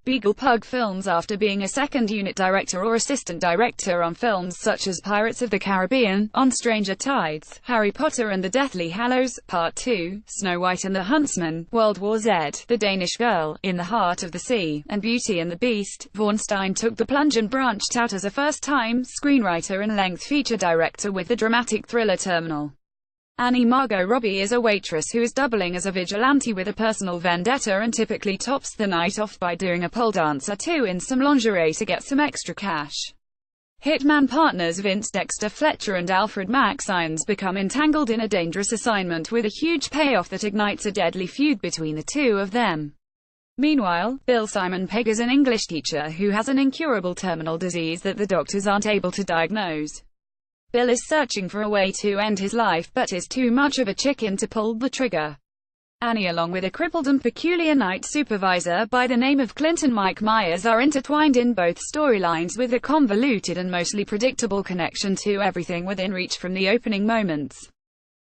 Beagle Pug Films after being a second unit director or assistant director on films such as Pirates of the Caribbean, On Stranger Tides, Harry Potter and the Deathly Hallows, Part 2, Snow White and the Huntsman, World War Z, The Danish Girl, In the Heart of the Sea, and Beauty and the Beast. Vaughan took the plunge and branched out as a first-time screenwriter and length feature director with the dramatic thriller Terminal. Annie Margot Robbie is a waitress who is doubling as a vigilante with a personal vendetta and typically tops the night off by doing a pole dance or two in some lingerie to get some extra cash. Hitman partners Vince Dexter Fletcher and Alfred Max Irons become entangled in a dangerous assignment with a huge payoff that ignites a deadly feud between the two of them. Meanwhile, Bill Simon Pegg is an English teacher who has an incurable terminal disease that the doctors aren't able to diagnose. Bill is searching for a way to end his life but is too much of a chicken to pull the trigger. Annie, along with a crippled and peculiar night supervisor by the name of Clinton Mike Myers, are intertwined in both storylines with a convoluted and mostly predictable connection to everything within reach from the opening moments.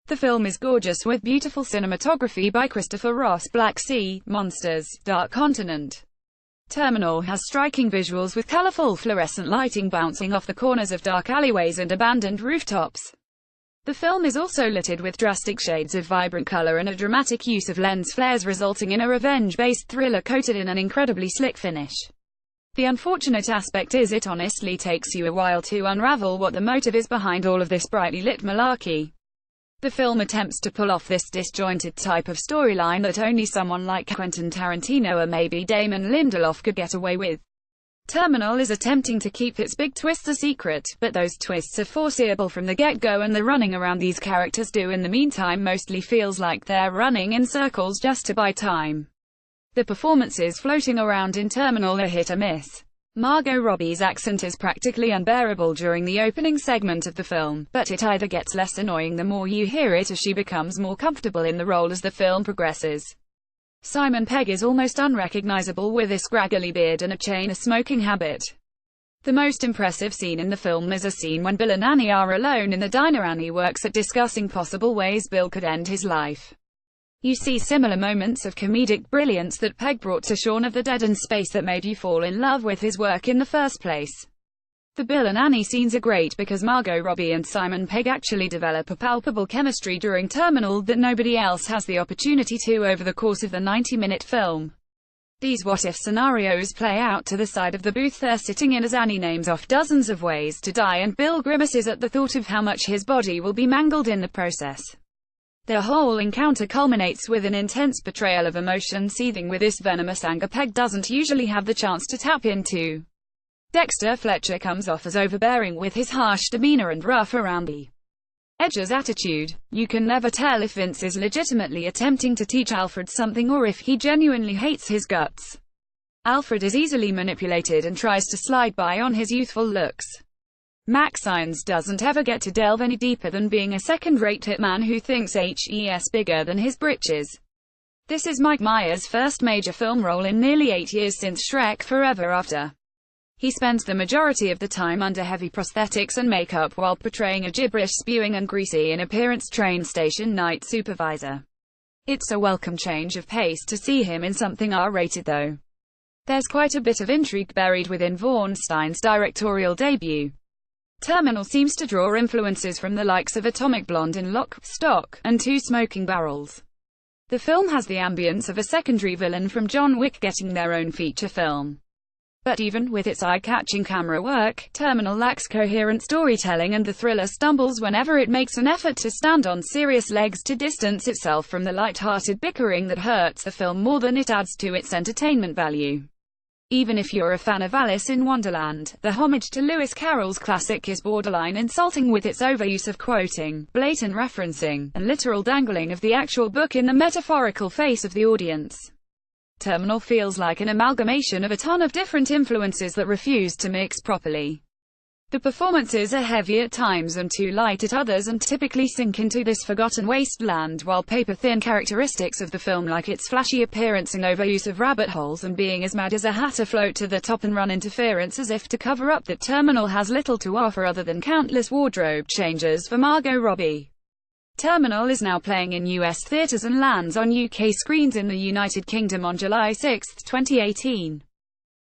The film is gorgeous with beautiful cinematography by Christopher Ross. Black Sea, Monsters, Dark Continent. Terminal has striking visuals with colorful fluorescent lighting bouncing off the corners of dark alleyways and abandoned rooftops. The film is also littered with drastic shades of vibrant color and a dramatic use of lens flares, resulting in a revenge-based thriller coated in an incredibly slick finish. The unfortunate aspect is it honestly takes you a while to unravel what the motive is behind all of this brightly lit malarkey. The film attempts to pull off this disjointed type of storyline that only someone like Quentin Tarantino or maybe Damon Lindelof could get away with. Terminal is attempting to keep its big twists a secret, but those twists are foreseeable from the get-go, and the running around these characters do in the meantime mostly feels like they're running in circles just to buy time. The performances floating around in Terminal are hit or miss. Margot Robbie's accent is practically unbearable during the opening segment of the film, but it either gets less annoying the more you hear it or she becomes more comfortable in the role as the film progresses. Simon Pegg is almost unrecognizable with a scraggly beard and a chain-smoking habit. The most impressive scene in the film is a scene when Bill and Annie are alone in the diner. Annie works at discussing possible ways Bill could end his life. You see similar moments of comedic brilliance that Pegg brought to Shaun of the Dead and Space that made you fall in love with his work in the first place. The Bill and Annie scenes are great because Margot Robbie and Simon Pegg actually develop a palpable chemistry during Terminal that nobody else has the opportunity to over the course of the 90-minute film. These what-if scenarios play out to the side of the booth they're sitting in as Annie names off dozens of ways to die and Bill grimaces at the thought of how much his body will be mangled in the process. Their whole encounter culminates with an intense betrayal of emotion seething with this venomous anger Pegg doesn't usually have the chance to tap into. Dexter Fletcher comes off as overbearing with his harsh demeanor and rough around the edges attitude. You can never tell if Vince is legitimately attempting to teach Alfred something or if he genuinely hates his guts. Alfred is easily manipulated and tries to slide by on his youthful looks. Max Irons doesn't ever get to delve any deeper than being a second-rate hitman who thinks he's bigger than his britches. This is Mike Myers' first major film role in nearly 8 years since Shrek Forever After. He spends the majority of the time under heavy prosthetics and makeup while portraying a gibberish-spewing and greasy-in-appearance train station night supervisor. It's a welcome change of pace to see him in something R-rated though. There's quite a bit of intrigue buried within Vaughan's directorial debut. Terminal seems to draw influences from the likes of Atomic Blonde and Lock, Stock, and Two Smoking Barrels. The film has the ambience of a secondary villain from John Wick getting their own feature film. But even with its eye-catching camera work, Terminal lacks coherent storytelling and the thriller stumbles whenever it makes an effort to stand on serious legs to distance itself from the light-hearted bickering that hurts the film more than it adds to its entertainment value. Even if you're a fan of Alice in Wonderland, the homage to Lewis Carroll's classic is borderline insulting with its overuse of quoting, blatant referencing, and literal dangling of the actual book in the metaphorical face of the audience. Terminal feels like an amalgamation of a ton of different influences that refuse to mix properly. The performances are heavy at times and too light at others and typically sink into this forgotten wasteland, while paper-thin characteristics of the film like its flashy appearance and overuse of rabbit holes and being as mad as a hatter float to the top and run interference as if to cover up that Terminal has little to offer other than countless wardrobe changes for Margot Robbie. Terminal is now playing in US theaters and lands on UK screens in the United Kingdom on July 6, 2018.